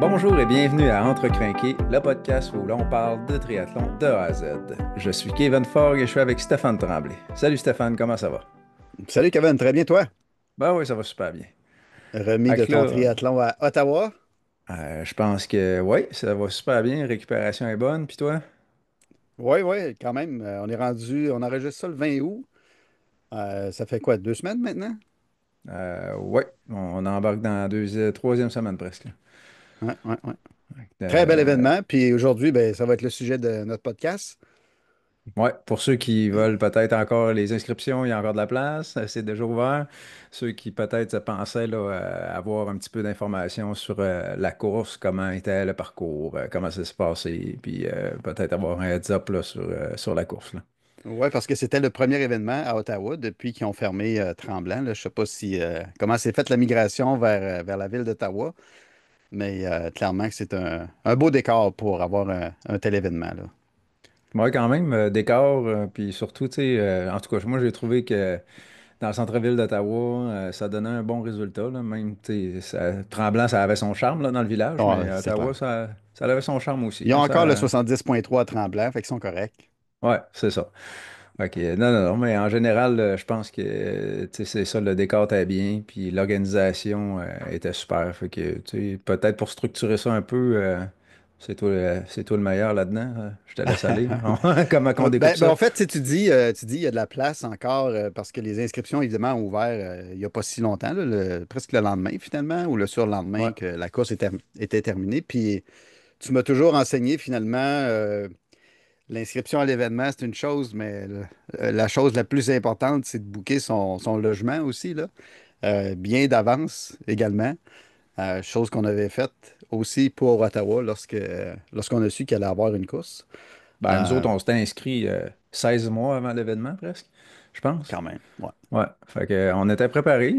Bonjour et bienvenue à Entre Crinqués, le podcast où l'on parle de triathlon de A à Z. Je suis Kevin Fogg et je suis avec Stéphane Tremblay. Salut Stéphane, comment ça va? Salut Kevin, très bien toi? Ben oui, ça va super bien. Remis Fait de que ton là, triathlon à Ottawa? je pense que oui, ça va super bien. Récupération est bonne, puis toi? Oui, oui, quand même. On est rendu, on enregistre ça le 20 août. Ça fait quoi, 2 semaines maintenant? Oui, on embarque dans la troisième semaine presque. Ouais, ouais, ouais. Très bel Euh, événement. Puis aujourd'hui, ben, ça va être le sujet de notre podcast. ouais, pour ceux qui veulent peut-être encore les inscriptions, il y a encore de la place, c'est déjà ouvert. Ceux qui peut-être se pensaient là, avoir un petit peu d'informations sur la course, comment était le parcours, comment ça s'est passé, puis peut-être avoir un heads-up là, sur la course, là. Oui, parce que c'était le premier événement à Ottawa depuis qu'ils ont fermé Tremblant, là. Je ne sais pas si comment s'est faite la migration vers la ville d'Ottawa, mais clairement que c'est un beau décor pour avoir un tel événement, là. Ouais, quand même, décor, puis surtout, tu sais, en tout cas, moi j'ai trouvé que dans le centre-ville d'Ottawa, ça donnait un bon résultat, là, même, tu sais, Tremblant, ça avait son charme là, dans le village, Ah, mais c'est Ottawa, clair. ça avait son charme aussi, Ils ont hein, encore le ça, 70,3 à Tremblant, fait qu'ils sont corrects. ouais, c'est ça. OK. Non, non, non, mais en général, je pense que tu sais, c'est ça, le décor était bien, puis l'organisation était super. Fait que, tu sais, peut-être pour structurer ça un peu, c'est toi le meilleur là-dedans. Je te laisse aller. Comment qu'on découpe Ben, ça? en fait, tu dis il y a de la place encore parce que les inscriptions, évidemment, ont ouvert il n'y a pas si longtemps, là, presque le lendemain, finalement, ou le surlendemain Ouais. que la course était terminée. Puis tu m'as toujours enseigné, finalement, l'inscription à l'événement, c'est une chose, mais la chose la plus importante, c'est de booker son logement aussi, là, bien d'avance également. Chose qu'on avait faite aussi pour Ottawa lorsqu'on a su qu'il allait avoir une course. Ben, nous Euh, autres, on s'était inscrits 16 mois avant l'événement, presque, je pense. Quand même, ouais. Ouais, fait que, on était préparés,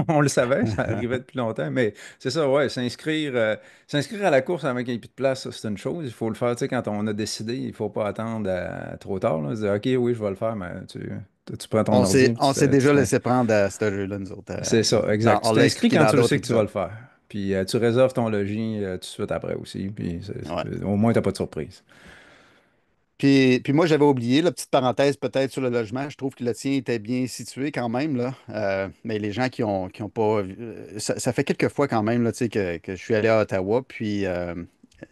on le savait, ça arrivait depuis longtemps, mais c'est ça, ouais, s'inscrire à la course avant qu'il n'y ait plus de place, ça, c'est une chose, il faut le faire, tu sais, quand on a décidé, il faut pas attendre trop tard, là, se dire, OK, oui, je vais le faire, mais tu prends ton ordi, puis On s'est déjà laissé prendre à ce jeu-là, nous autres. c'est ça, exact, tu On l'a t'inscris expliqué quand dans tu le d'autres sais que tu vas épisodes. le faire, puis tu réserves ton logis tout de suite après aussi, puis Ouais. au moins, t'as pas de surprise. Puis moi, j'avais oublié, la petite parenthèse peut-être sur le logement. Je trouve que le tien était bien situé quand même, là. Mais les gens qui ont pas ça fait quelques fois quand même, là, tu sais, que je suis allé à Ottawa, puis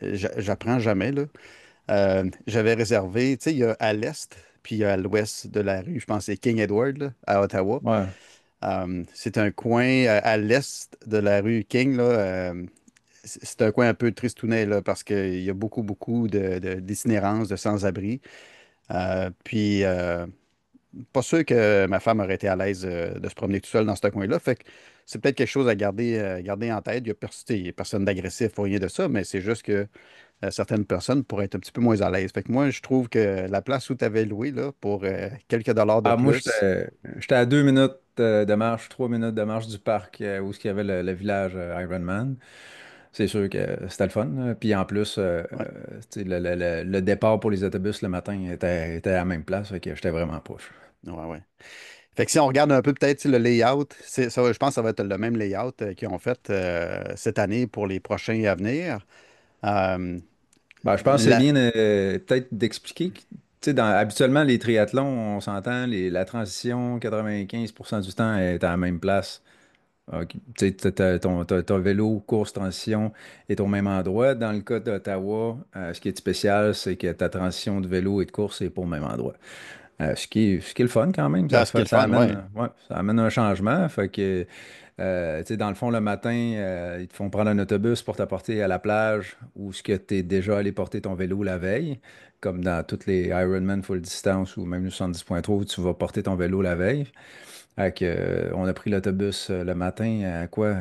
j'apprends jamais, là. J'avais réservé, tu sais, il y a à l'est, puis il y a à l'ouest de la rue, je pense que c'est King Edward, là, à Ottawa. Ouais. C'est un coin à l'est de la rue King, là. C'est un coin un peu tristounet, là, parce qu'il y a beaucoup, beaucoup d'itinérance, de sans-abri. Puis, pas sûr que ma femme aurait été à l'aise de se promener tout seul dans ce coin-là. Fait que c'est peut-être quelque chose à garder en tête. Il y a personne d'agressif ou rien de ça, mais c'est juste que certaines personnes pourraient être un petit peu moins à l'aise. Fait que moi, je trouve que la place où tu avais loué, là, pour quelques dollars de Ah, moi, plus, j'étais à 2 minutes de marche, 3 minutes de marche du parc où il y avait le village Ironman. C'est sûr que c'était le fun, là. Puis en plus, ouais, tu sais, le départ pour les autobus le matin était à la même place, fait que j'étais vraiment proche. ouais, ouais. Fait que si on regarde un peu peut-être tu sais, le layout, je pense que ça va être le même layout qu'ils ont fait cette année pour les prochains à venir. Euh, Ben, je pense que c'est la- bien peut-être d'expliquer que, tu sais, habituellement, les triathlons, on s'entend, la transition, 95% du temps est à la même place. Ok. Tu sais, ton vélo, course, transition est au même endroit. Dans le cas d'Ottawa, ce qui est spécial, c'est que ta transition de vélo et de course n'est pas au même endroit. Ce qui est le fun quand même, ce qui est le ça fun, ouais. amène, ouais, ça amène un changement. Fait que, tu sais, dans le fond, le matin, ils te font prendre un autobus pour t'apporter à la plage où ce que tu es déjà allé porter ton vélo la veille, comme dans toutes les Ironman full distance ou même le 70.3 où tu vas porter ton vélo la veille. Fait que, on a pris l'autobus le matin à quoi?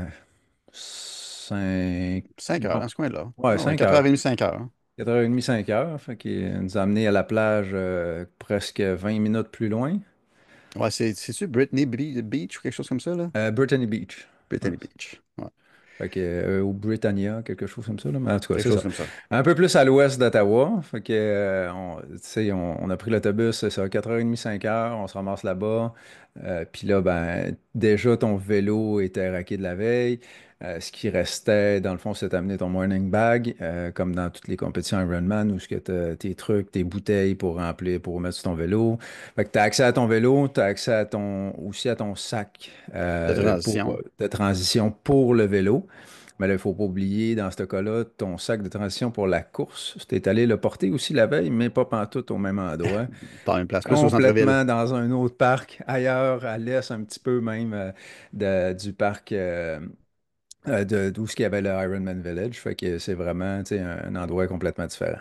5... 5 heures, Non. dans ce coin-là. Ouais, Ah ouais, 5 heures. 4h30, 5 heures. 4h30, 5 heures. Fait qu'il nous a amenés à la plage presque 20 minutes plus loin. Ouais, c'est-tu Beach ou quelque chose comme ça, là? Brittany Beach. Ouais. Brittany Beach. Ouais, Fait que, ou Britannia, quelque chose comme ça, là. Mais en tout cas, quelque c'est chose ça. comme ça. Un peu plus à l'ouest d'Ottawa. Fait que, tu sais, on a pris l'autobus, c'est ça, 4h30, 5 heures, on se ramasse là-bas. Puis là, ben, déjà, ton vélo était raqué de la veille. Ce qui restait, dans le fond, c'est d'amener ton morning bag, comme dans toutes les compétitions Ironman, où tu as tes trucs, tes bouteilles pour remplir, pour mettre sur ton vélo. Fait que tu as accès à ton vélo, tu as accès à aussi à ton sac De transition. de transition pour le vélo. Mais là, il ne faut pas oublier, dans ce cas-là, ton sac de transition pour la course. Tu es allé le porter aussi la veille, mais pas pantoute au même endroit. Pas une place plus au centre-ville. Complètement dans un autre parc, ailleurs, à l'est, un petit peu même du parc d'où ce qu'il y avait le Ironman Village. Fait que c'est vraiment, tu sais, un endroit complètement différent.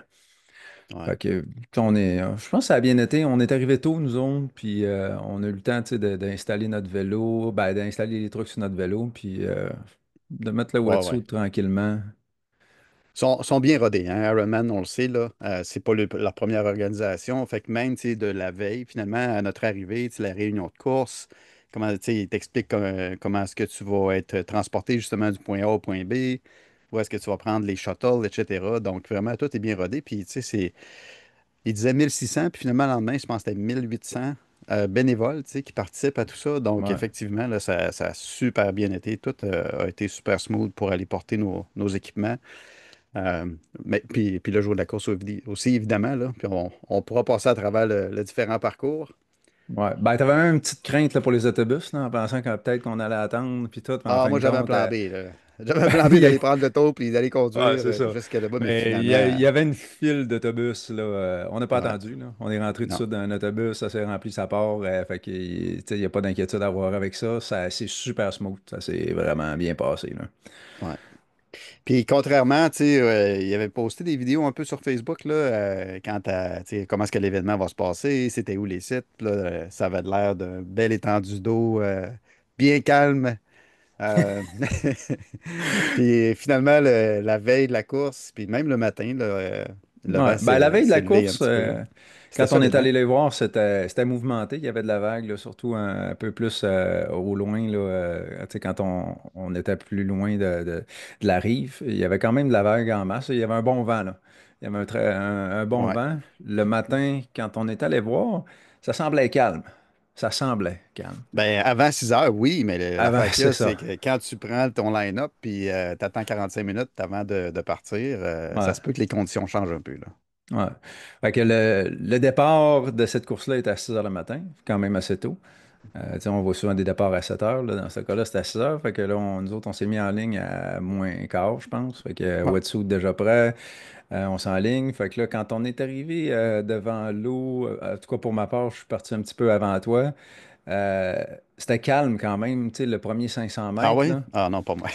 Ouais. Fait que je pense que ça a bien été. On est arrivé tôt, nous autres, puis on a eu le temps, tu sais, d'installer notre vélo, ben, d'installer les trucs sur notre vélo, puis de mettre le Ouais, wetsuit ouais. tranquillement. Sont bien rodés, hein. Ironman, on le sait, là, c'est pas leur première organisation. Fait que même, tu sais, de la veille, finalement, à notre arrivée, tu sais, la réunion de course, comment, tu sais, ils t'expliquent comment est-ce que tu vas être transporté justement du point A au point B, où est-ce que tu vas prendre les shuttles, etc. Donc, vraiment, tout est bien rodé. Puis, tu sais, ils disaient 1600, puis finalement, le lendemain, je pense que c'était 1800 bénévoles, tu sais, qui participent à tout ça. Donc, Ouais. effectivement, là, ça a super bien été. Tout a été super smooth pour aller porter nos équipements. Euh, mais, puis le jour de la course aussi, évidemment, là, puis on pourra passer à travers le différent parcours. Ouais. Ben, t'avais même une petite crainte là, pour les autobus, là, en pensant que peut-être qu'on allait attendre, puis tout, mais en Ah, fin moi, de j'avais un compte, plan B, là. J'avais un plan B il y a- d'aller prendre le tour puis d'aller ouais, conduire c'est ça. jusqu'à là-bas, mais Mais il finalement, y avait une file d'autobus, là. On n'a pas ouais, attendu, là. On est rentré tout de non, suite dans un autobus, ça s'est rempli sa part. Fait que, tu sais, il n'y a pas d'inquiétude à avoir avec ça. C'est super smooth. Ça s'est vraiment bien passé, là. ouais. Puis contrairement, tu sais, il avait posté des vidéos un peu sur Facebook, là, tu sais, comment est-ce que l'événement va se passer, c'était où les sites, là, ça avait l'air d'un bel étendue d'eau, bien calme. Euh, Puis finalement, la veille de la course, puis même le matin, là, le Ouais. vent Ben, la veille de s'est la levé un course, petit peu. C'était quand on est solide, hein? allé les voir, c'était mouvementé. Il y avait de la vague, là, surtout un peu plus au loin, là, tu sais, quand on était plus loin de la rive. Il y avait quand même de la vague en masse. Il y avait un bon vent, là. Il y avait un bon Ouais. vent. Le matin, quand on est allé voir, ça semblait calme. Ça semblait calme. Ben, avant 6 heures, oui, mais Avant, l'affaire qu'il y c'est a, c'est ça. que quand tu prends ton line-up puis tu attends 45 minutes avant de partir, ça Ouais. se peut que les conditions changent un peu, là. Ouais. Fait que le départ de cette course-là est à 6 heures le matin, quand même assez tôt. Tu sais, on voit souvent des départs à 7 heures. Là. Dans ce cas-là, c'était à 6 heures. Fait que là, nous autres, on s'est mis en ligne à moins quart, je pense. Fait que Ouais. wetsuit déjà prêt. On s'enligne. Fait que là, quand on est arrivé devant l'eau, en tout cas pour ma part, je suis parti un petit peu avant toi. euh, C'était calme quand même, tu sais, le premier 500 Ah mètres, oui? là. Ah non, pas moi.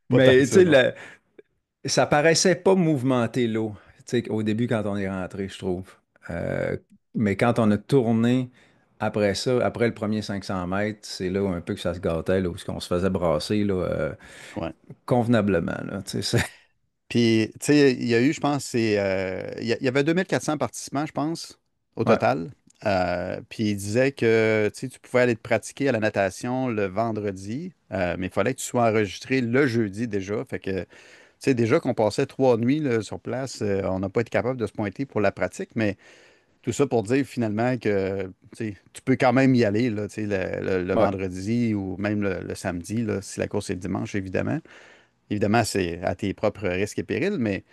Pas tant que Mais tu ça, sais, non. ça paraissait pas mouvementé l'eau, tu sais, au début quand on est rentré, je trouve. Euh, mais quand on a tourné après ça, après le premier 500 mètres, c'est là où un peu que ça se gâtait, là, où on se faisait brasser là, Ouais. convenablement. Là, tu sais, Puis, tu sais, il y a eu, je pense, il y avait 2400 participants, je pense, au Ouais, total. Puis, il disait que, tu sais, tu pouvais aller te pratiquer à la natation le vendredi, mais il fallait que tu sois enregistré le jeudi déjà. Fait que, tu sais, déjà qu'on passait 3 nuits là, sur place, on n'a pas été capable de se pointer pour la pratique, mais tout ça pour dire finalement que, tu sais, tu peux quand même y aller, là, tu sais, le ouais, vendredi ou même le samedi, là, si la course est le dimanche, évidemment. Évidemment, c'est à tes propres risques et périls, mais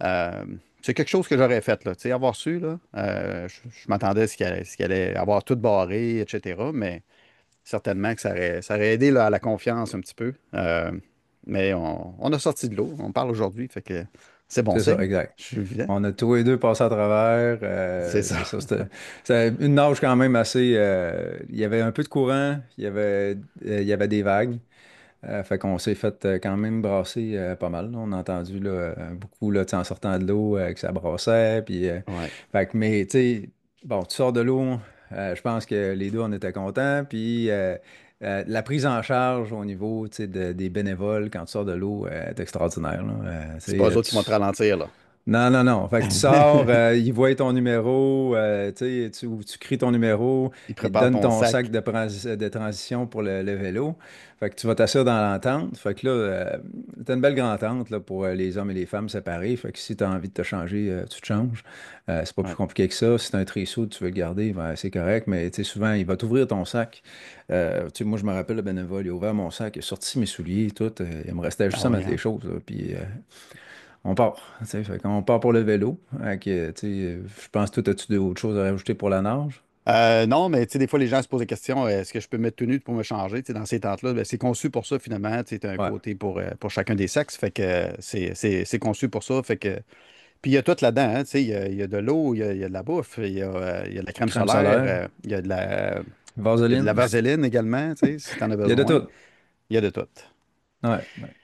euh, c'est quelque chose que j'aurais fait, là. Tu sais, avoir su, là, je m'attendais à ce qu'il allait avoir tout barré, etc. Mais certainement que ça aurait aidé là, à la confiance un petit peu. Mais on a sorti de l'eau. On parle aujourd'hui, fait que c'est bon c'est ça, signe. exact. Je suis évident. On a tous les deux passé à travers. C'est ça. C'est ça, c'était une nage quand même assez. Il y avait un peu de courant, il y avait des vagues. Fait qu'on s'est fait quand même brasser pas mal. Là. On a entendu là, beaucoup là, tu sais, en sortant de l'eau que ça brassait. Puis, Ouais. fait que, mais tu sais, bon, tu sors de l'eau, je pense que les deux, on était contents. Puis la prise en charge au niveau tu sais, des bénévoles quand tu sors de l'eau est extraordinaire. Là. Tu C'est pas sais, eux autres qui vont te ralentir, là. Non, non, non. Fait que tu sors, ils voient ton numéro, tu sais, tu cries ton numéro, Il ils te prépare donnent ton ton sac sac. de transition pour le vélo. Fait que tu vas t'asseoir dans l'entente. Fait que là, t'as une belle grande entente là, pour les hommes et les femmes séparés. Fait que si tu as envie de te changer, tu te changes. C'est pas plus Ouais, compliqué que ça. Si tu as un trousseau, tu veux le garder, ben, c'est correct. Mais tu sais, souvent, il va t'ouvrir ton sac. Tu sais, moi, je me rappelle, le bénévole, il a ouvert mon sac, il a sorti mes souliers, tout. Il me restait juste ah à ouais, mettre les hein. choses, là, puis on part. Tu sais, fait qu'on part pour le vélo. Fait que, tu sais, je pense que toi, as-tu d'autres choses à rajouter pour la nage? Non, mais tu sais, des fois, les gens se posent la question, est-ce que je peux me mettre tenue pour me changer? Tu sais, dans ces tentes-là, ben, c'est conçu pour ça, finalement. Tu as un Ouais. côté pour chacun des sexes. Fait que c'est conçu pour ça. Fait que. Puis il y a tout là-dedans, hein, tu sais, il y a de l'eau, il y a de la bouffe, il y a de la crème Crème solaire, solaire, il y a de la vaseline. vaseline également, tu sais, si tu en as Il y a de besoin. tout. Il y a de tout. Ouais. Ouais.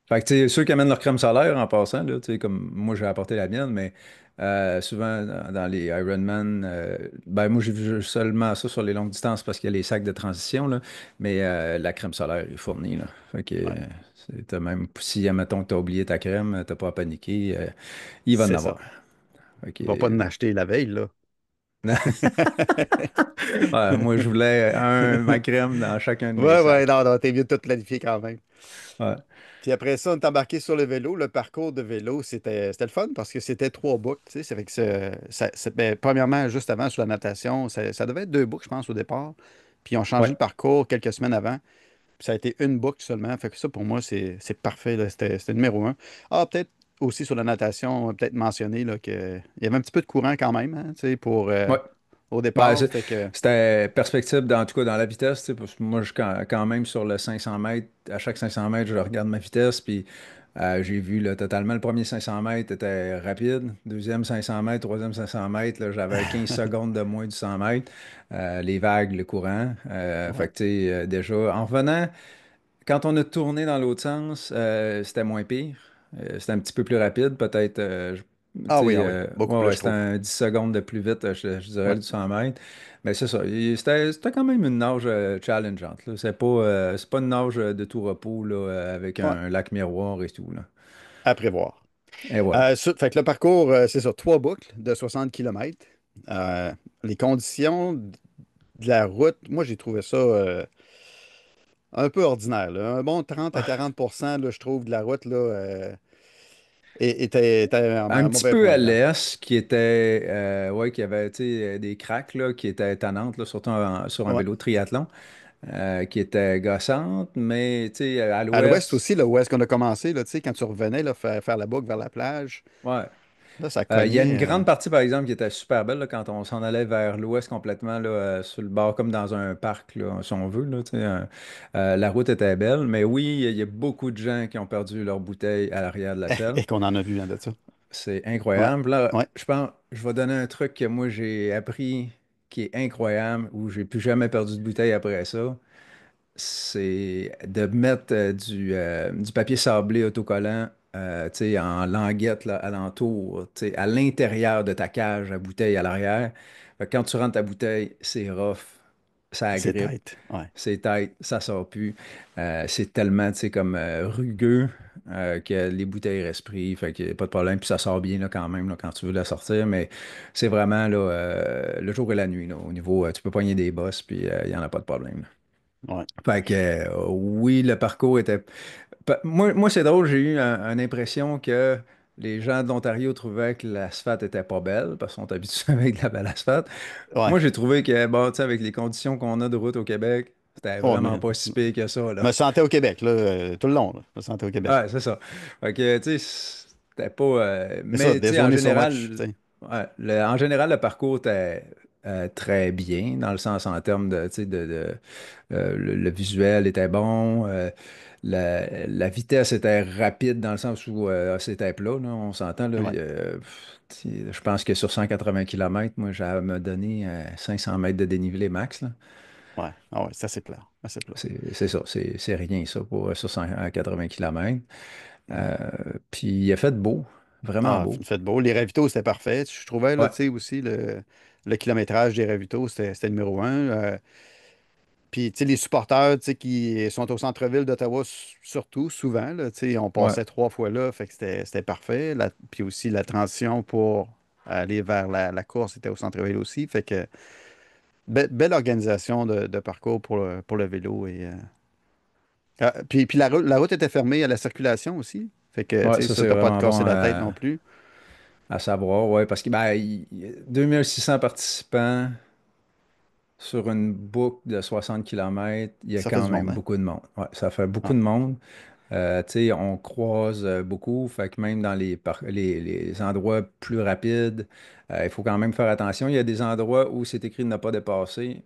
Fait que, tu sais, ceux qui amènent leur crème solaire en passant, là, tu sais, comme moi, j'ai apporté la mienne, mais souvent, dans les Ironman, ben, moi, j'ai vu seulement ça sur les longues distances parce qu'il y a les sacs de transition, là, mais la crème solaire est fournie, là. Fait que, Ouais, t'as même, si, admettons que t'as oublié ta crème, t'as pas à paniquer, il va en c'est avoir. ça. Fait que, Va pas en acheter la veille, là. ouais, moi, je voulais ma crème dans chacun de mes Ouais, ouais, sacs. non, non, t'es mieux de tout planifier quand même. Ouais. Puis après ça, on est embarqué sur le vélo. Le parcours de vélo, c'était le fun parce que c'était 3 boucles. Tu sais, ça fait que ben, premièrement, juste avant, sur la natation, ça devait être 2 boucles, je pense, au départ. Puis ils ont changé Ouais. le parcours quelques semaines avant. Puis ça a été une boucle seulement. Fait que ça, pour moi, c'est parfait, là. C'était numéro un. Ah, peut-être aussi sur la natation, peut-être mentionner là, qu'il y avait un petit peu de courant quand même, hein, tu sais, Ouais. au Ben, départ. Fait que, c'était perspective, en tout cas dans la vitesse, tu sais, parce que moi, quand même sur le 500 mètres, à chaque 500 mètres, je regarde ma vitesse, puis j'ai vu là, totalement, le premier 500 mètres était rapide, deuxième 500 mètres, troisième 500 mètres, là, j'avais 15 secondes de moins du 100 mètres, les vagues, le courant, fait ouais. que tu sais, déjà, en revenant, quand on a tourné dans l'autre sens, c'était moins pire. C'était un petit peu plus rapide, peut-être. Tu Ah oui, sais, ah oui. Beaucoup ouais, plus, ouais, je c'était trouve. un 10 secondes de plus vite, je dirais, Ouais. du 100 mètres. Mais c'est ça. C'était quand même une nage challengeante, là. C'est pas une nage de tout repos, là, avec Ouais. un lac miroir et tout, là. À prévoir. Et voilà. Fait que le parcours, c'est ça, 3 boucles de 60 km. Les conditions de la route, moi, j'ai trouvé ça un peu ordinaire, là. Un bon 30 à 40 là, je trouve, de la route là, était Un à petit mauvais peu point, à là. l'est, qui était, ouais, qui avait, tu sais, des cracks, là, qui étaient étonnantes, là, surtout sur un Ouais. vélo de triathlon, qui était gossante, mais, tu sais, à À l'ouest l'ouest, aussi, là, où est-ce qu'on a commencé, là, tu sais, quand tu revenais, là, faire la boucle vers la plage, ouais. là, ça Il y a cognait. une grande partie, par exemple, qui était super belle là, quand on s'en allait vers l'ouest complètement, là, sur le bord, comme dans un parc, là, si on veut. Là, tu sais, la route était belle, mais oui, il y a beaucoup de gens qui ont perdu leur bouteille à l'arrière de la selle. Et qu'on en a vu, hein, de ça. C'est Ouais, incroyable. Là, ouais, je pense, je vais donner un truc que moi j'ai appris qui est incroyable, où j'ai plus jamais perdu de bouteille après ça. C'est de mettre du papier sablé autocollant tu sais, en languette là, alentour, tu sais, à l'intérieur de ta cage à bouteille à l'arrière. Fait que quand tu rentres ta bouteille, c'est rough, ça c'est agrippe, tête. Ouais, c'est tight, ça sort plus. C'est tellement, tu sais, comme rugueux que les bouteilles restent prises, fait qu'il n'y a pas de problème. Puis ça sort bien là, quand même là, quand tu veux la sortir, mais c'est vraiment là, le jour et la nuit là, au niveau, tu peux pogner des bosses, puis il n'y en a pas de problème. ouais, Fait que oui, le parcours était. Moi, c'est drôle, j'ai eu une impression que les gens de l'Ontario trouvaient que l'asphalte était pas belle parce qu'ils sont habitués avec de la belle asphalte. ouais. Moi, j'ai trouvé que, bon, tu sais, avec les conditions qu'on a de route au Québec, c'était Oh, vraiment pas si pire que ça, je là. me sentais au Québec, là, tout le long, là. Je me sentais au Québec. Ouais, c'est ça. Fait que, tu sais, c'était pas. C'est ça, Mais, tu there's sais, en only so much, tu général, sais. ouais, en général, le parcours était très bien, dans le sens en termes de, tu sais, le visuel était bon, la vitesse était rapide dans le sens où c'était plat, là, on s'entend, là. Ouais, Je pense que sur 180 km, moi, j'avais me donné 500 mètres de dénivelé max, là. ouais, ah ouais, c'est assez plat, assez plat. C'est ça, c'est rien ça pour sur 180 km. Ouais. Puis il a fait beau, vraiment Ah, beau. faites beau. Les ravitaux, c'était parfait. Je trouvais, là, Ouais, tu sais, aussi, le kilométrage des ravitaux, c'était numéro un. Puis, tu sais, les supporters, tu sais, qui sont au centre-ville d'Ottawa, surtout, souvent, là, tu sais, on Ouais, passait 3 fois là, fait que c'était parfait. Puis aussi, la transition pour aller vers la course était au centre-ville aussi. Fait que, belle organisation de parcours pour le vélo. Puis la route était fermée à la circulation aussi. Fait que, tu ouais, sais, ça ça, c'est t'as pas à te vraiment bon casser la tête non plus. à savoir, ouais, parce que ben, 2600 participants sur une boucle de 60 kilomètres, il y a Ça fait quand du monde, même hein? beaucoup de monde. Ouais, ça fait beaucoup Ouais, de monde. Tu sais, on croise beaucoup, fait que même dans les endroits plus rapides, il faut quand même faire attention. Il y a des endroits où c'est écrit ne pas dépasser.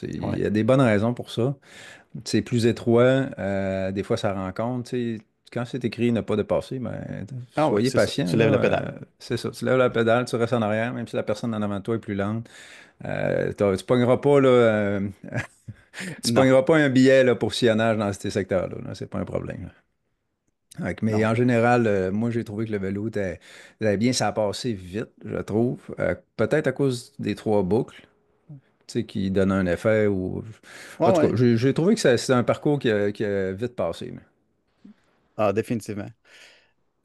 Il ouais. y a des bonnes raisons pour ça. C'est plus étroit, des fois ça rencontre. Tu sais, quand c'est écrit ne pas dépasser, ben, Ah oui, soyez c'est ça. patient, Tu là. lèves la pédale. C'est ça. Tu lèves la pédale, tu restes en arrière, même si la personne en avant de toi est plus lente. Tu pogneras pas, là, tu Non, pogneras pas un billet là, pour sillonnage dans ces secteurs-là. Là. C'est pas un problème. Là. Mais non. en général, moi, j'ai trouvé que le vélo était bien, ça a passé vite, je trouve. Peut-être à cause des trois boucles, tu sais, qui donnent un effet ou... Ouais, En tout cas, ouais. j'ai trouvé que c'est un parcours qui a vite passé. Là. Ah, définitivement.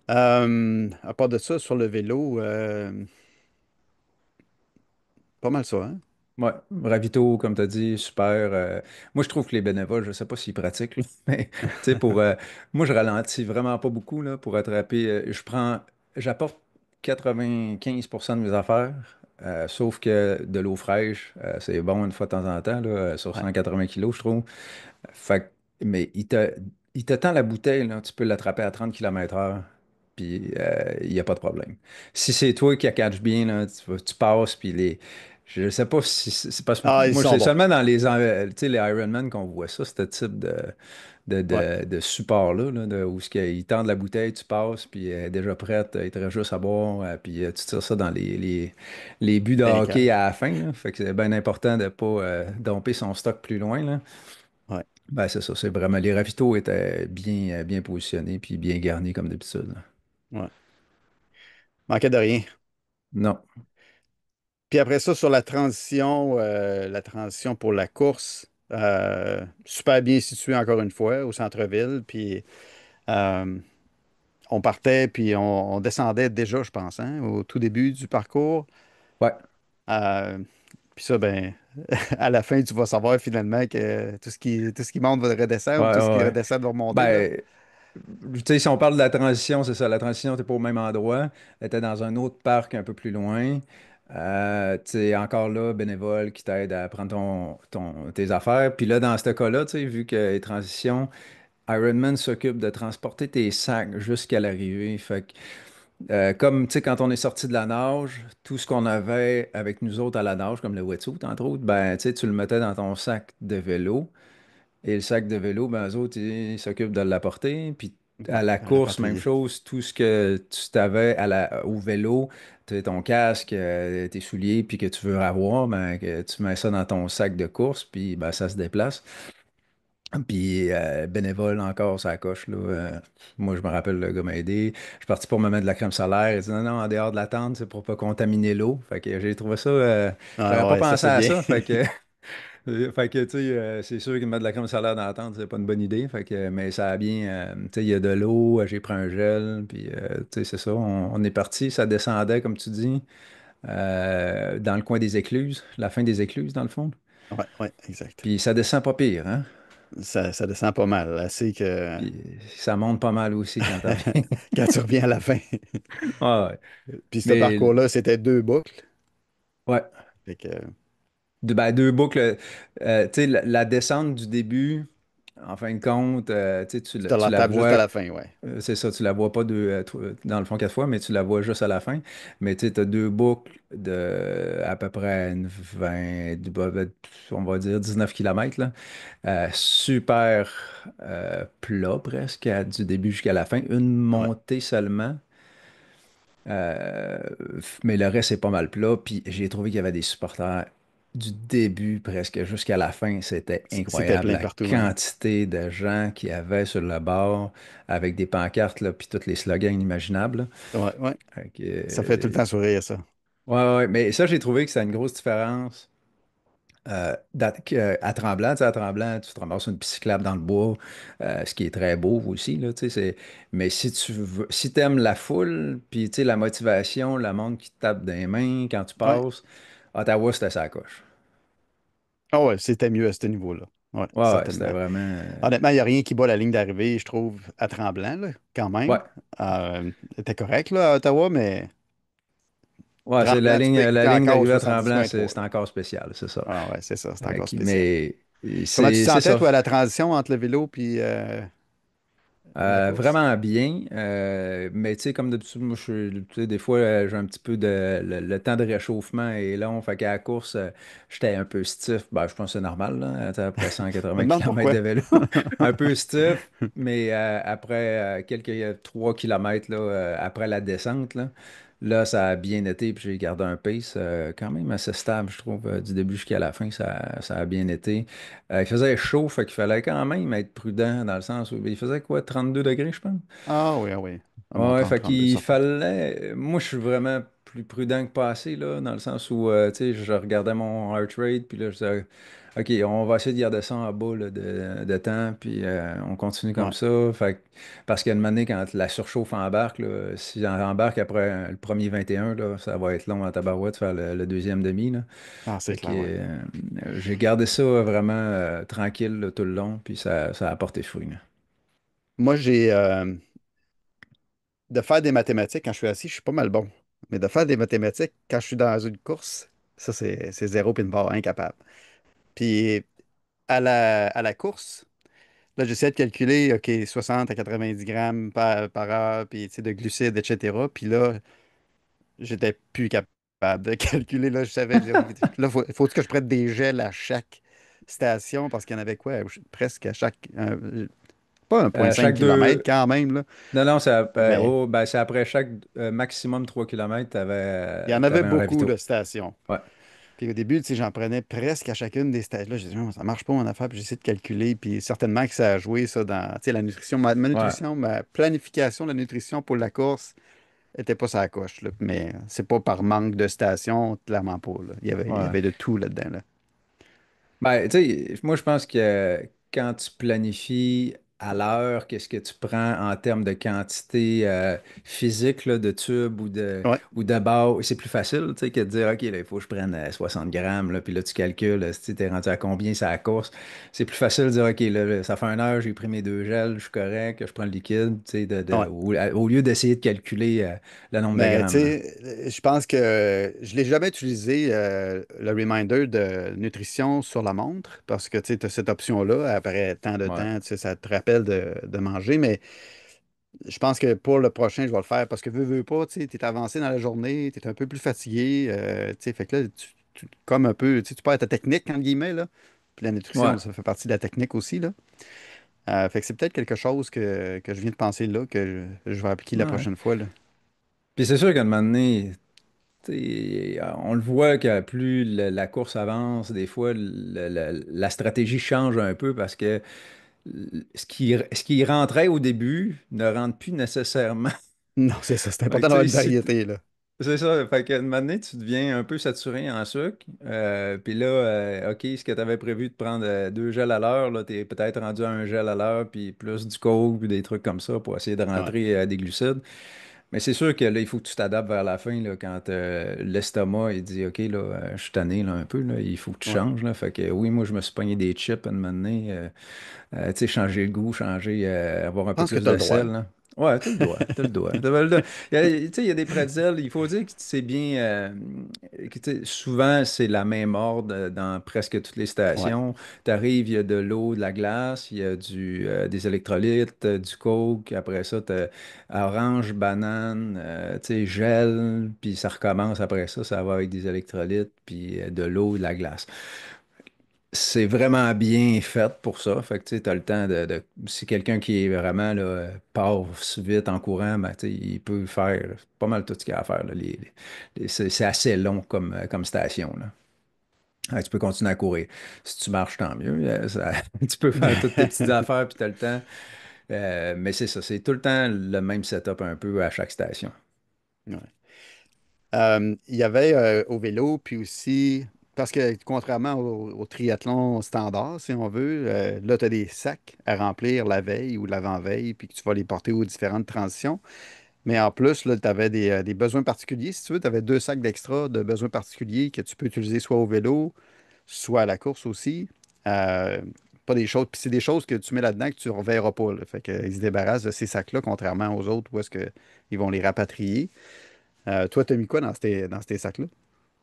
À part de ça, sur le vélo, pas mal ça, hein? Ouais, ravito, comme tu as dit, super. Moi, je trouve que les bénévoles, je sais pas s'ils pratiquent, là, mais tu sais, moi, je ralentis vraiment pas beaucoup là, pour attraper. J'apporte 95% de mes affaires, sauf que de l'eau fraîche, c'est bon une fois de temps en temps, là, sur Ouais, 180 kilos, je trouve. Fait mais il te tend la bouteille, là, tu peux l'attraper à 30 km/h, puis il n'y a pas de problème. Si c'est toi qui catch bien, là, tu passes, puis je sais pas si c'est parce que ah, ils moi, sont c'est bons. seulement dans tu sais, les Ironman qu'on voit ça, ce type de, Ouais, de support-là, là, où ils tendent la bouteille, tu passes, puis elle est déjà prête, il te reste juste à boire, puis tu tires ça dans les buts de dans les hockey cages. à la fin, là. Fait que c'est bien important de ne pas domper son stock plus loin, là. Ouais, Ben, c'est ça, c'est vraiment. Les ravitaux étaient bien positionnés puis bien garnis comme d'habitude. Là. ouais. Manquait de rien. Non. Puis après ça, sur la transition pour la course, super bien situé encore une fois au centre-ville. Puis euh, on partait, puis on descendait déjà, je pense, hein, au tout début du parcours. Ouais. Euh, Puis ça, ben, à la fin, tu vas savoir finalement que tout ce qui monte va redescendre ou Ouais, tout ce ouais, qui ouais. redescend va remonter, là. Ben, tu sais, si on parle de la transition, c'est ça. La transition, t'es pas au même endroit. T'étais dans un autre parc un peu plus loin. Tu sais, encore là, bénévole qui t'aide à prendre tes affaires. Puis là, dans ce cas-là, tu sais, vu que les transitions, Ironman s'occupe de transporter tes sacs jusqu'à l'arrivée. Fait que comme, tu sais, quand on est sorti de la nage, tout ce qu'on avait avec nous autres à la nage, comme le wetsuit, entre autres, ben, tu sais, tu le mettais dans ton sac de vélo. Et le sac de vélo, ben, eux autres, ils s'occupent de l'apporter. Puis à la course, même Rapatrié. chose, tout ce que tu t'avais au vélo, tu sais, ton casque, tes souliers, puis que tu veux avoir, ben, que tu mets ça dans ton sac de course, puis ben, ça se déplace. Puis bénévole encore, ça coche, là. Moi, je me rappelle, le gars m'a aidé. Je suis parti pour me mettre de la crème solaire. Il dit non, non, en dehors de la tente, c'est pour pas contaminer l'eau. Fait que j'ai trouvé ça. J'aurais Ah pas ouais, ça pensé c'est à bien. ça. Fait que, tu sais, c'est sûr que mettre de la crème solaire dans la tente, c'est pas une bonne idée. Fait que, mais ça a bien. Tu sais, il y a de l'eau, j'ai pris un gel. Puis, tu sais, c'est ça. On est parti. Ça descendait, comme tu dis, dans le coin des écluses, la fin des écluses, dans le fond. Ouais, ouais, exact. Puis ça descend pas pire, hein? Ça descend pas mal. Assez que Puis ça monte pas mal aussi quand t'as bien. quand tu reviens à la fin. Ah ouais. Puis ce Mais parcours-là, c'était 2 boucles. ouais, Fait que deux boucles. Tu sais, la descente du début, en fin de compte, tu sais, tu te tu la la juste à vois, la fin, ouais. c'est ça, tu la vois pas dans le fond quatre fois, mais tu la vois juste à la fin. Mais tu sais, as deux boucles de à peu près une 20, on va dire 19 kilomètres là. Super plat presque, du début jusqu'à la fin. Une Ouais. montée seulement. Euh, mais le reste, c'est pas mal plat. Puis j'ai trouvé qu'il y avait des supporters du début presque jusqu'à la fin. C'était C'était incroyable plein la partout, hein. quantité de gens qu'il y avait sur le bord avec des pancartes, là, puis tous les slogans inimaginables. Ouais, ouais. Fait que, Ça fait tout le temps sourire, ça. ouais, ouais, mais ça, j'ai trouvé que c'est une grosse différence À Tremblant, tu sais, à Tremblant, tu te ramasses une piscine cyclable dans le bois, ce qui est très beau aussi, là, tu sais, mais si tu veux, si t'aimes la foule, puis tu sais, la motivation, le monde qui te tape dans les mains quand tu Ouais. passes, Ottawa, c'était sa coche. Ah ouais, c'était mieux à ce niveau-là. Ouais, Ouais, ouais, c'était certainement. vraiment. Honnêtement, il n'y a rien qui bat la ligne d'arrivée, je trouve, à Tremblant, là, quand Ouais, même. C'était correct, là, à Ottawa, mais ouais, c'est Tremblant, tu peux la écouter ligne encore au d'arrivée à 70 Tremblant, trois c'est là. encore spécial, c'est ça. Ah ouais, c'est ça, c'est encore spécial. Mais Comment tu te c'est sentais, ça. toi, à la transition entre le vélo et la course? Vraiment bien, mais tu sais, comme d'habitude, moi, tu sais, des fois, j'ai un petit peu le temps de réchauffement est long, fait qu'à la course, j'étais un peu stiff. Ben, je pense que c'est normal, là, tu sais, après Je me 180 demande km pourquoi. de vélo, un peu stiff, mais après quelques 3 kilomètres là, après la descente, là, ça a bien été, puis j'ai gardé un pace quand même assez stable, je trouve, du début jusqu'à la fin, ça a bien été. Il faisait chaud, fait qu'il fallait quand même être prudent dans le sens où il faisait quoi, 32 degrés, je pense? Ah oui, ah oui. Un Ouais, montant en fait 32 qu'il certains. fallait. Moi, je suis vraiment plus prudent que passé, là, dans le sens où, tu sais, je regardais mon heart rate, puis là, je disais, OK, on va essayer de garder ça en bas là, de temps, puis on continue comme Ouais. ça. Fait parce qu'à un moment donné, quand la surchauffe embarque, là, si on embarque après le premier 21 là, ça va être long en tabarouette de faire le deuxième demi, là. Ah, c'est Fait que clair, oui. j'ai gardé ça vraiment tranquille là, tout le long, puis ça a porté fruit, là. Moi, de faire des mathématiques quand je suis assis, je suis pas mal bon. Mais de faire des mathématiques quand je suis dans une course, ça, c'est zéro pin barre, incapable. Puis à la course, là, j'essaie de calculer, OK, 60 à 90 grammes par heure, puis tu sais, de glucides, etc. Puis là, j'étais plus capable de calculer. Là, je savais, je disais, OK, là, faut que je prenne des gels à chaque station parce qu'il y en avait quoi? Presque à chaque. Pas 1,5 Chaque km deux. quand même, là. Non, non, Mais oh, ben, c'est après chaque maximum 3 km, il y en tu avait avais un beaucoup ravito. de stations. Ouais, Puis au début, tu sais, j'en prenais presque à chacune des stations. Là, je disais, non, ça marche pas mon affaire. Puis j'essaie de calculer. Puis certainement que ça a joué, ça, dans, tu sais, la nutrition. Ma ouais, nutrition, ma planification de la nutrition pour la course était pas sa coche, là. Mais c'est pas par manque de stations, clairement pas, là. Il y ouais. avait de tout là-dedans, là. Ben, tu sais, moi, je pense que quand tu planifies à l'heure, qu'est-ce que tu prends en termes de quantité physique là, de tubes Ouais. ou de barres, c'est plus facile, tu sais, que de dire, OK, là, il faut que je prenne 60 grammes, là, puis là, tu calcules, si tu es rendu à combien c'est à la course. C'est plus facile de dire, OK, là, ça fait 1 heure, j'ai pris mes 2 gels, je suis correct, je prends le liquide, tu sais, Ouais. au lieu d'essayer de calculer le nombre de Mais tu grammes, là. sais, je pense que je l'ai jamais utilisé, le reminder de nutrition sur la montre, parce que tu as cette option-là, après tant de Ouais, temps, tu sais, ça te rappelle de manger, mais je pense que pour le prochain, je vais le faire, parce que veux pas, tu es avancé dans la journée, tu es un peu plus fatigué, tu sais, fait que là, comme un peu, tu perds ta technique, entre guillemets, là, puis la nutrition, ouais, ça fait partie de la technique aussi, là. Fait que c'est peut-être quelque chose que je viens de penser là, que je vais appliquer la ouais. prochaine fois, là. Puis c'est sûr qu'à un moment donné, on le voit que plus la course avance, des fois, la stratégie change un peu parce que ce qui rentrait au début ne rentre plus nécessairement. Non, c'est ça. C'est Fait que, important tu d'avoir sais, une variété, là. c'est ça. Fait qu'à un moment donné, tu deviens un peu saturé en sucre. Puis là, OK, ce que tu avais prévu de prendre 2 gels à l'heure, là, tu es peut-être rendu à 1 gel à l'heure, puis plus du coke, puis des trucs comme ça pour essayer de Ouais, rentrer des glucides. Mais c'est sûr que là, il faut que tu t'adaptes vers la fin, là, quand l'estomac, il dit, OK, là, je suis tanné, là, un peu, là, il faut que tu ouais. changes, là. Fait que oui, moi, je me suis pogné des chips à un moment donné, tu sais, changer le goût, avoir un Je peu pense que plus tu as de le droit. sel, là. Ouais, t'as le doigt, t'as le doigt. Tu sais, il y a des pretzels, il faut dire que c'est bien, que, tu sais, souvent, c'est la même ordre dans presque toutes les Ouais, stations. T'arrives, il y a de l'eau, de la glace, il y a des électrolytes, du coke, après ça, t'as orange, banane, tu sais, gel, puis ça recommence après ça, ça va avec des électrolytes, puis de l'eau, de la glace. C'est vraiment bien fait pour ça. Fait que tu as le temps si quelqu'un qui est vraiment là, passe vite en courant, ben, tu sais, il peut faire pas mal tout ce qu'il y a à faire, là. C'est assez long comme station, là. Ouais, tu peux continuer à courir. Si tu marches, tant mieux. Tu peux faire toutes tes petites affaires puis tu as le temps. Mais c'est ça, c'est tout le temps le même setup un peu à chaque station. ouais. Il y avait au vélo, puis aussi, parce que contrairement au triathlon standard, si on veut, là, tu as des sacs à remplir la veille ou l'avant-veille, puis que tu vas les porter aux différentes transitions. Mais en plus, là, tu avais des besoins particuliers. Si tu veux, tu avais deux sacs d'extra de besoins particuliers que tu peux utiliser soit au vélo, soit à la course aussi. Euh, Pas des choses. Puis c'est des choses que tu mets là-dedans que tu ne reverras pas, là. Fait qu'ils se débarrassent de ces sacs-là, contrairement aux autres où est-ce qu'ils vont les rapatrier. Toi, tu as mis quoi dans ces sacs-là?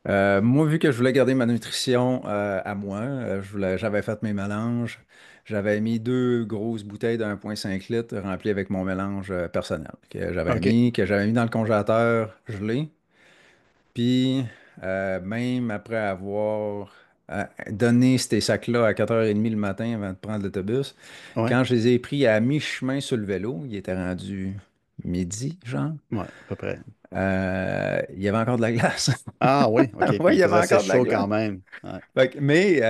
Moi, vu que je voulais garder ma nutrition à moi, j'avais fait mes mélanges. J'avais mis deux grosses bouteilles de 1,5 litres remplies avec mon mélange personnel OK. que j'avais mis dans le congélateur gelé. Puis, même après avoir donné ces sacs-là à 4h30 le matin avant de prendre l'autobus, Ouais. quand je les ai pris à mi-chemin sur le vélo, il était rendu midi, genre, Ouais, à peu près. il y avait encore de la glace. Ah oui, OK. Puis Oui, il il y avait faisait assez encore de la chaud glace. quand même. Ouais. Mais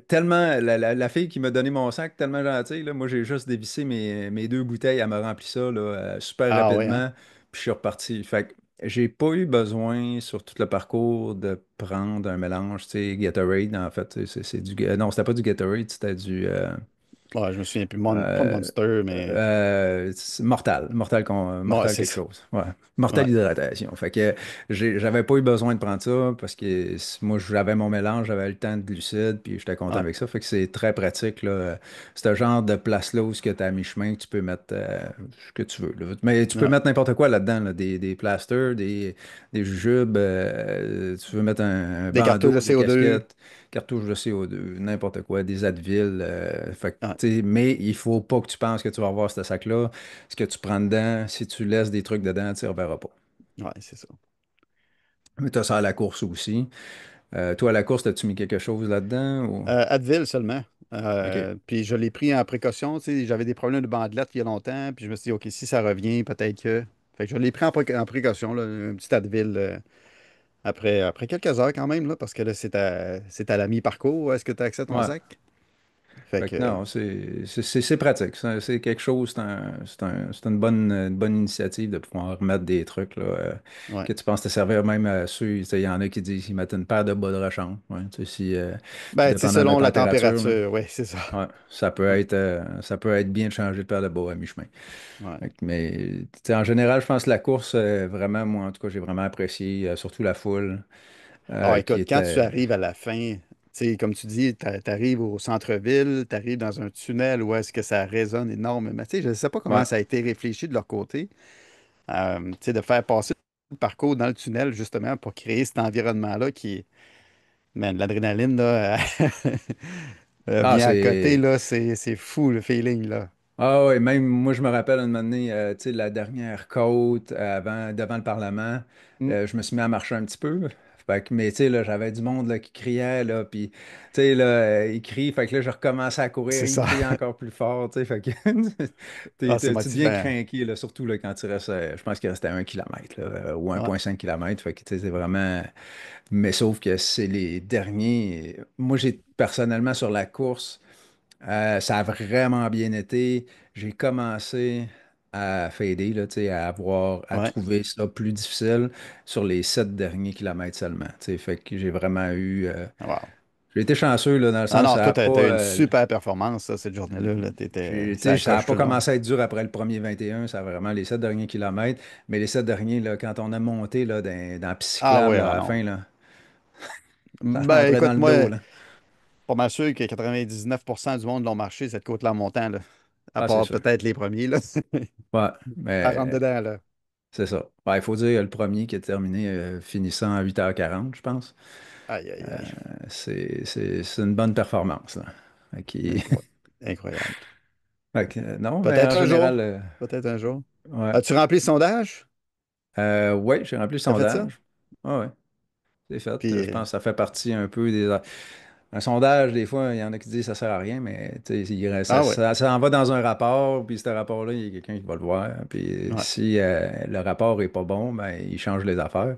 tellement, la fille qui m'a donné mon sac, tellement gentille, là, moi j'ai juste dévissé mes deux bouteilles, elle m'a rempli ça là, super Ah oui, hein? rapidement, puis je suis reparti. Fait que j'ai pas eu besoin sur tout le parcours de prendre un mélange, tu sais, Gatorade, en fait, tu sais, non, c'était pas du Gatorade, c'était du Ouais, je me souviens plus. Pas euh, Monster, mais. c'est Ouais, mortal c'est quelque ça. chose. Ouais. Mortal Ouais, hydratation. Fait que j'avais pas eu besoin de prendre ça parce que moi, j'avais mon mélange, j'avais le temps de glucides, puis j'étais content ouais, avec ça. Fait que c'est très pratique, là. C'est un genre de place-là où ce que tu à mi-chemin, que tu peux mettre ce que tu veux, là. Mais tu peux ouais. mettre n'importe quoi là-dedans, là. Des plasters, des jujubes, tu veux mettre un Des cartouches de bandeau, des CO2. casquettes, cartouches de CO2, n'importe quoi, des Advil. Fait que Ouais, mais il faut pas que tu penses que tu vas avoir ce sac-là. Ce que tu prends dedans, si tu laisses des trucs dedans, tu ne reverras pas. ouais, c'est ça. Mais tu as ça à la course aussi. Toi, à la course, as-tu mis quelque chose là-dedans ou... Advil seulement. OK. Puis je l'ai pris en précaution. Tu sais, j'avais des problèmes de bandelette il y a longtemps. Puis je me suis dit, OK, si ça revient, peut-être que. Fait que je l'ai pris en précaution, là, un petit Advil après quelques heures quand même, là, parce que là, c'est à la mi-parcours. Est-ce que tu as accès à ton Ouais. sac? Fait Fait que, que non, c'est pratique. C'est quelque chose, c'est une bonne initiative de pouvoir mettre des trucs là, ouais. que tu penses te servir même à ceux. Tu sais, il y en a qui disent qu'ils mettent une paire de bas de rechange. Ouais, tu sais, Ben, tu sais, dépendant de la selon la température, là, température, oui, c'est ça. ouais, Ouais, ça peut être bien de changer de paire de bas à mi-chemin. ouais. Mais tu sais, en général, je pense que la course, vraiment, moi, en tout cas, j'ai vraiment apprécié, surtout la foule Ah, qui écoute, quand tu était. arrives à la fin, tu sais, comme tu dis, tu arrives au centre-ville, tu arrives dans un tunnel où est-ce que ça résonne énormément. Tu sais, je ne sais pas comment Ouais. ça a été réfléchi de leur côté, tu sais, de faire passer le parcours dans le tunnel, justement, pour créer cet environnement-là qui, man, l'adrénaline, là, Ah, vient à côté, c'est. là, c'est fou, le feeling, là. Ah ouais, même moi je me rappelle une année, tu sais, la dernière côte devant le Parlement, Mm, je me suis mis à marcher un petit peu. Mais tu sais, là, j'avais du monde là, qui criait, là, puis tu sais, là, ils crient, fait que là, je recommençais à courir, c'est ils ça. criaient encore plus fort, tu sais, fait que Ah, c'est tu deviens motivant. craqué, là, surtout là, quand tu restes, je pense qu'il restait 1 kilomètre, là, ou Ouais, 1,5 kilomètre, fait que tu sais, c'est vraiment. Mais sauf que c'est les derniers. Moi, j'ai personnellement sur la course. Ça a vraiment bien été. J'ai commencé à fader, là, tu sais, à ouais. trouver ça plus difficile sur les 7 derniers kilomètres seulement. Tu sais, fait que j'ai vraiment eu. Wow. J'ai été chanceux là, dans le Ah sens, non, ça toi, a tu pas. as, une super performance, ça, cette journée-là. Là. Tu sais, Ça ça a coche pas tout le long. commencé à être dur après le premier 21, ça a vraiment les 7 derniers kilomètres. Mais les 7 derniers, là, quand on a monté là, dans la piste Ah cyclable ouais, là, à ah la fin, non. là, ça Ben rentrait dans écoute, le dos. moi, Là. pas mal sûr que 99% du monde l'ont marché, cette côte-là en montant, là. À Ah, c'est part sûr. peut-être les premiers, là. Ouais, À rentre mais dedans, là. c'est ça. Ouais, il faut dire le premier qui a terminé finissant à 8h40, je pense. Aïe, aïe, aïe. C'est une bonne performance, là. Qui... Incroyable. non, mais en Peut-être un général, jour. Peut-être un jour. ouais. As-tu rempli le sondage? Ouais, j'ai rempli le T'as fait ça? sondage. Ouais, ouais, c'est fait. Puis, Je pense que ça fait partie un peu des. Un sondage, des fois, il y en a qui disent que ça sert à rien, mais tu sais, ah ouais, ça en va dans un rapport, puis ce rapport-là, il y a quelqu'un qui va le voir. Puis ouais, si le rapport est pas bon, ben, il change les affaires.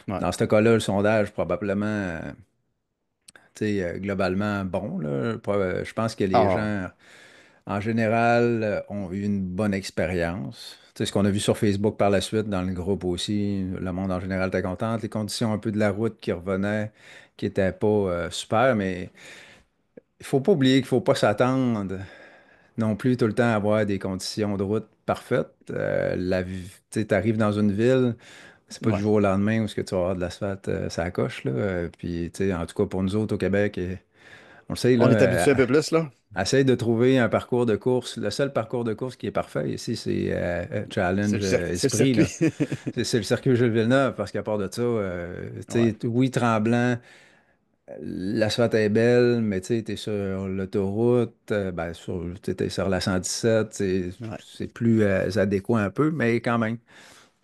ouais. Dans ce cas-là, le sondage, probablement, tu sais, globalement, bon, là. Je pense que les Ah, gens, en général, ont eu une bonne expérience. Tu sais, ce qu'on a vu sur Facebook par la suite, dans le groupe aussi, le monde en général était content. Les conditions un peu de la route qui revenaient, qui était pas super, mais il faut pas oublier qu'il faut pas s'attendre non plus tout le temps à avoir des conditions de route parfaites. Tu arrives dans une ville, c'est pas du Ouais. jour au lendemain où ce que tu vas avoir de l'asphalte, ça coche, là. Puis, tu sais, en tout cas, pour nous autres au Québec, on le sait, là, On est habitué un peu plus, là. essaye de trouver un parcours de course. Le seul parcours de course qui est parfait ici, c'est Challenge C'est le Esprit, circuit. là. C'est le circuit Jules Villeneuve, parce qu'à part de ça, Ouais. tu sais, oui, Tremblant, l'asphalte est belle, mais tu sais, t'es sur l'autoroute, ben, t'es sur la 117, Ouais. c'est plus adéquat un peu, mais quand même.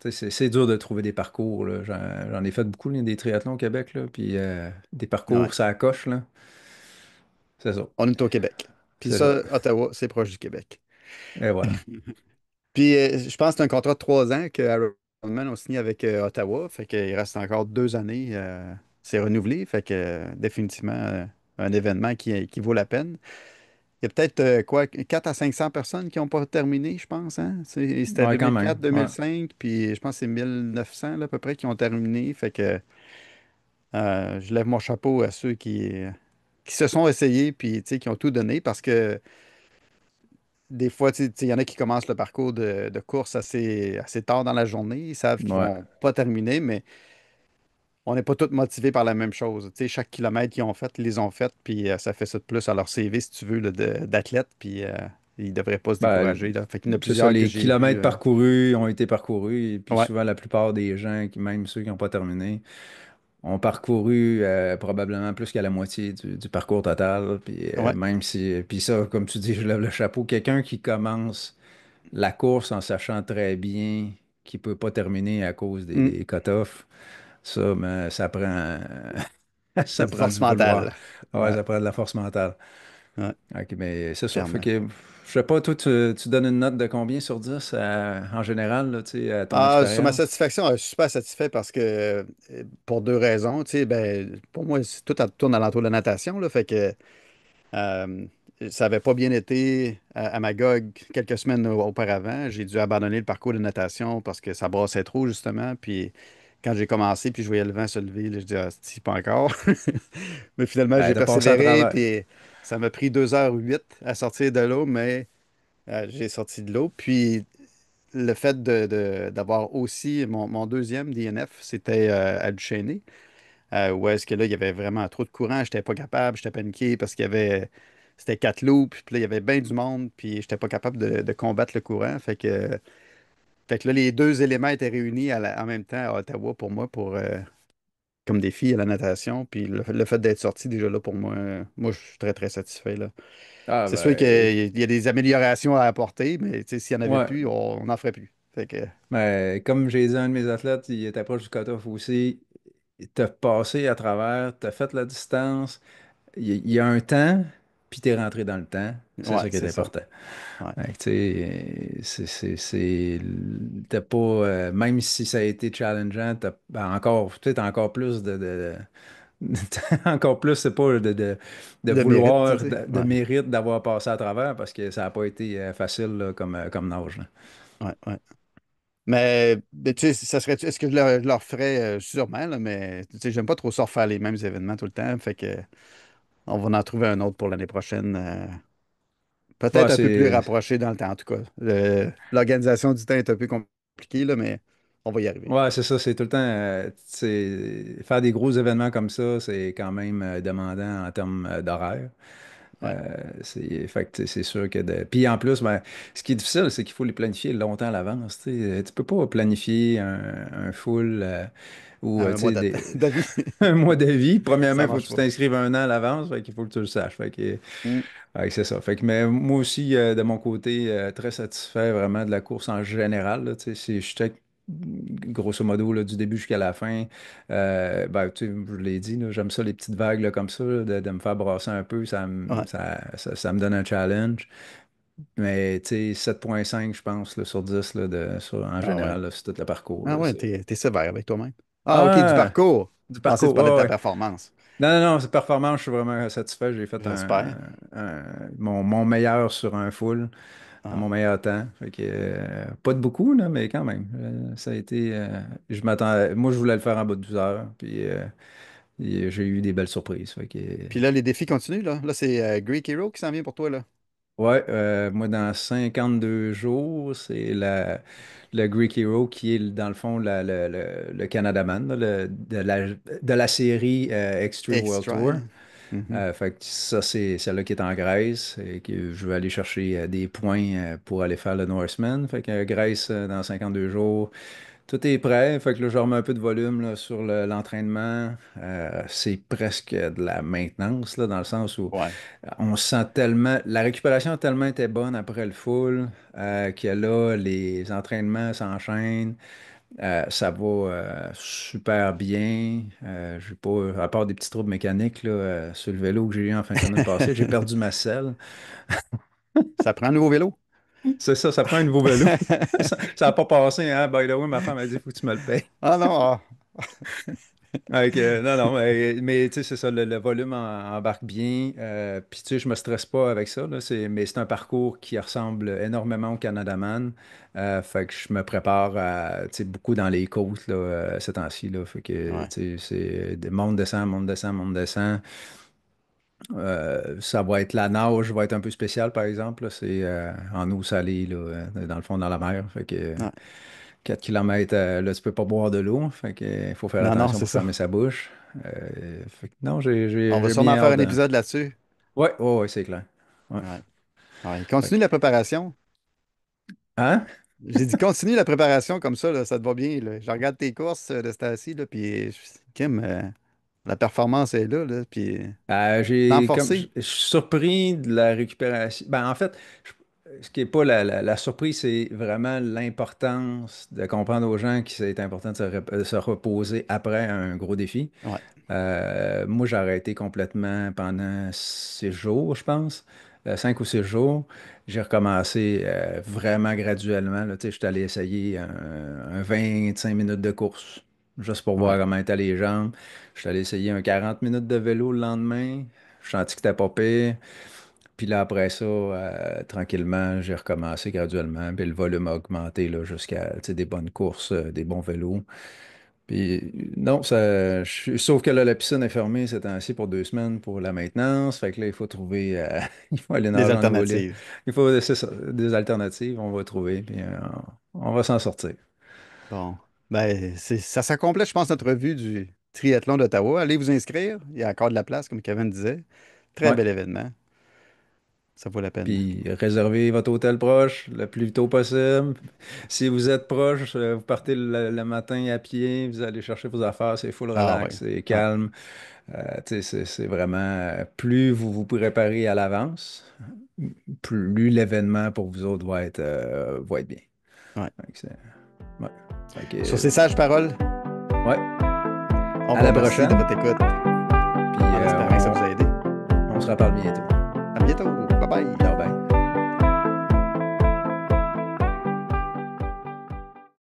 Tu sais, c'est dur de trouver des parcours, là. J'en ai fait beaucoup, là, des triathlons au Québec, là, puis des Ouais. parcours, ça coche, là. C'est ça. On est au Québec. Puis C'est ça. ça, Ottawa, c'est proche du Québec. Et voilà. Puis je pense que c'est un contrat de 3 ans que Ironman a signé avec Ottawa. Fait qu'il reste encore 2 années. C'est renouvelé. Fait que définitivement un événement qui vaut la peine. Il y a peut-être quoi, 4 à 500 personnes qui n'ont pas terminé, je pense, hein? C'était Ouais, quand 2004, même. Ouais. 2005, puis je pense que c'est 1900 là, à peu près qui ont terminé. Fait que je lève mon chapeau à ceux qui se sont essayés puis tu sais, qui ont tout donné parce que des fois, il y en a qui commencent le parcours de course assez tard dans la journée. Ils savent qu'ils Ouais. vont pas terminer, mais on n'est pas tous motivés par la même chose. Tu sais, chaque kilomètre qu'ils ont fait, ils les ont fait, puis ça fait ça de plus à leur CV, si tu veux, là, d'athlète, puis ils ne devraient pas se Ben, décourager, là. Fait qu'il y en a c'est ça, plusieurs que les j'ai vus. kilomètres parcourus ont été parcourus, et puis Ouais, souvent, la plupart des gens, même ceux qui n'ont pas terminé, ont parcouru probablement plus qu'à la moitié du parcours total. Puis ouais. même si, puis ça, comme tu dis, je lève le chapeau. Quelqu'un qui commence la course en sachant très bien qu'il peut pas terminer à cause Hmm. des cut-offs, ça, mais ça prend, ça Une prend du force vouloir. mentale. Ouais, Ouais, ça prend de la force mentale. ouais, Ok, mais c'est ça. Fait clairement. que, je sais pas, toi, tu donnes une note de combien sur 10 en général, là, tu sais, à ton Ah, sur ma expérience? satisfaction, je suis super satisfait parce que pour deux raisons. Tu sais, ben, pour moi, tourne alentour de la natation, là, fait que Euh, ça n'avait pas bien été à Magog quelques semaines auparavant. J'ai dû abandonner le parcours de natation parce que ça brassait trop, justement. Puis quand j'ai commencé, puis je voyais le vent se lever, là, je dis, ah, c'est pas encore. Mais finalement, j'ai T'as passé à persévéré, travers. puis ça m'a pris 2h08 à sortir de l'eau, mais j'ai sorti de l'eau. Puis le fait d'avoir aussi mon deuxième DNF, c'était à Duchesnay. Où est-ce que là, il y avait vraiment trop de courant, j'étais pas capable, j'étais paniqué parce qu'il y avait. C'était 4 loops, puis là, il y avait bien du monde, puis j'étais pas capable de combattre le courant. Fait que là, les deux éléments étaient réunis en même temps à Ottawa pour moi, comme défi à la natation. Puis le fait d'être sorti déjà là pour moi, moi, je suis très, très satisfait, là. Ah, C'est sûr ben, qu'il y a des améliorations à apporter, mais tu sais, s'il n'y en avait ouais. plus, on n'en ferait plus. Fait que, Mais comme j'ai dit à un de mes athlètes, il était proche du cut-off aussi. T'as passé à travers, t'as fait la distance. Il y a un temps, puis t'es rentré dans le temps. C'est ouais, ça qui est c'est ça. important. Ouais. Fait que, tu sais, t'as pas, même si ça a été challengeant, t'as ben, encore, tu sais, t'as encore plus encore plus, c'est pas de De mérite, tu vouloir, sais. de Ouais, mérite d'avoir passé à travers parce que ça n'a pas été facile là, comme nage, là. ouais, ouais. Mais, tu sais, est-ce que je leur ferais sûrement, là, mais tu sais, j'aime pas trop ça refaire les mêmes événements tout le temps. Fait que on va en trouver un autre pour l'année prochaine. Ouais, Peut-être un peu plus c'est. rapproché dans le temps, en tout cas. L'organisation du temps est un peu compliquée, là, mais on va y arriver. Ouais, c'est ça, c'est tout le temps. Faire des gros événements comme ça, c'est quand même demandant en termes d'horaire. Ouais, Fait que, tu sais, c'est sûr que Puis en plus, ben, ce qui est difficile, c'est qu'il faut les planifier longtemps à l'avance. Tu sais. Tu peux pas planifier un full ou un tu mois sais, d'avis, un mois de vie. Premièrement, ça il faut que marche tu pas. t'inscrives un an à l'avance, fait qu'il faut que tu le saches. Mm, Ouais, c'est ça. Fait que, mais moi aussi, de mon côté, très satisfait vraiment de la course en général. Là, tu sais, j'étais grosso modo là, du début jusqu'à la fin. Ben, tu sais, je l'ai dit, là, j'aime ça, les petites vagues là, comme ça, là, de me faire brasser un peu, ouais. ça me donne un challenge. Mais tu sais, 7,5 je pense, là, sur 10 là, en Ah ouais. général, là, sur tout le parcours. Ah Là, ouais, t'es sévère avec toi-même. Ah, OK, du Ah, parcours. du Je pensais que parcours, tu parlais de ouais, ta ouais. performance. Non, non, non, c'est performance, je suis vraiment satisfait. J'ai fait J'espère. mon meilleur sur un full, à Ah, mon meilleur temps. Fait que, pas de beaucoup, là, mais quand même. Ça a été. Je m'attends. Moi, je voulais le faire en bas de 12 heures. Puis j'ai eu des belles surprises. Puis là, les défis continuent, là. Là, c'est Greek Hero qui s'en vient pour toi, là. Ouais, moi, dans 52 jours, c'est le Greek Hero qui est, dans le fond, le Canada Man là, de la série X3 World Extra, Tour. hein? Mhm. Fait que ça, c'est celle-là qui est en Grèce et que je veux aller chercher des points pour aller faire le Norseman. Fait que Grèce, dans 52 jours, tout est prêt. Fait que là, je remets un peu de volume là, sur l'entraînement. C'est presque de la maintenance, là, dans le sens où Ouais, on se sent tellement. La récupération a tellement été bonne après le full que là, les entraînements s'enchaînent. Ça va super bien. J'ai pas, à part des petits troubles mécaniques là, sur le vélo que j'ai eu en fin de semaine passée, j'ai perdu ma selle. ça prend un nouveau vélo. C'est ça, ça prend un nouveau vélo. Ça n'a pas passé, hein? By the way, ma femme a dit, faut que tu me le payes. Ah non, ah. Non, non, mais, tu sais, c'est ça, le volume embarque bien. Puis tu sais, je me stresse pas avec ça, là, mais c'est un parcours qui ressemble énormément au Canadaman. Fait que je me prépare tu sais, beaucoup dans les côtes là, ces temps-ci. Là, fait que Ouais, tu sais, c'est monte, descend, monte, descend, monte, descend. Ça va être la nage, va être un peu spécial, par exemple. Là. C'est en eau salée, là, dans le fond, dans la mer. Fait que ouais. 4 km, là, tu peux pas boire de l'eau. Fait que, il faut faire Non, non, attention c'est pour ça. fermer sa bouche. Fait que non, On va j'ai sûrement bien faire hâte un de... épisode là-dessus. Ouais, ouais, ouais, c'est clair. Ouais. Ouais. Ouais. Fait Continue que- la préparation. Hein? J'ai dit continue la préparation comme ça, là, ça te va bien, là. Je regarde tes courses de ce temps-ci, là, puis Kim, la performance est là, là, puis sans Je forcer. je suis surpris de la récupération. Ben, en fait, ce qui n'est pas la surprise, c'est vraiment l'importance de comprendre aux gens que c'est important de se reposer après un gros défi. Ouais, Moi, j'ai arrêté complètement pendant 6 jours, je pense. 5 ou 6 jours. J'ai recommencé vraiment graduellement. Là. Tu sais, je suis allé essayer un 25 minutes de course, juste pour ouais. voir comment étaient les jambes. Je suis allé essayer un 40 minutes de vélo le lendemain. Je sentis que c'était pas pire. Puis là, après ça, tranquillement, j'ai recommencé graduellement. Puis le volume a augmenté là, jusqu'à tu sais, des bonnes courses, des bons vélos. Puis non, sauf que là, la piscine est fermée ces temps-ci pour 2 semaines pour la maintenance. Fait que là, il faut trouver, il faut aller Des nager en eau libre. alternatives. C'est ça, des alternatives, on va trouver, puis on va s'en sortir. Bon. Ben, ça s'accomplit, je pense, notre revue du triathlon d'Ottawa. Allez vous inscrire. Il y a encore de la place, comme Kevin disait. Très Ouais. bel événement. Ça vaut la peine. Puis réservez votre hôtel proche le plus tôt possible. Si vous êtes proche, vous partez le matin à pied, vous allez chercher vos affaires, c'est full Ah oui. relax, c'est Ouais, calme. Tu sais, c'est vraiment, plus vous vous préparez à l'avance, plus l'événement pour vous autres va être bien. ouais. Fait que ouais. Fait Sur que, ces sages paroles, ouais, on à vous la remercie de prochaine. votre écoute Puis en espérant que ça vous a aidé. on se reparle bientôt. À bientôt. Bye bye. Ciao,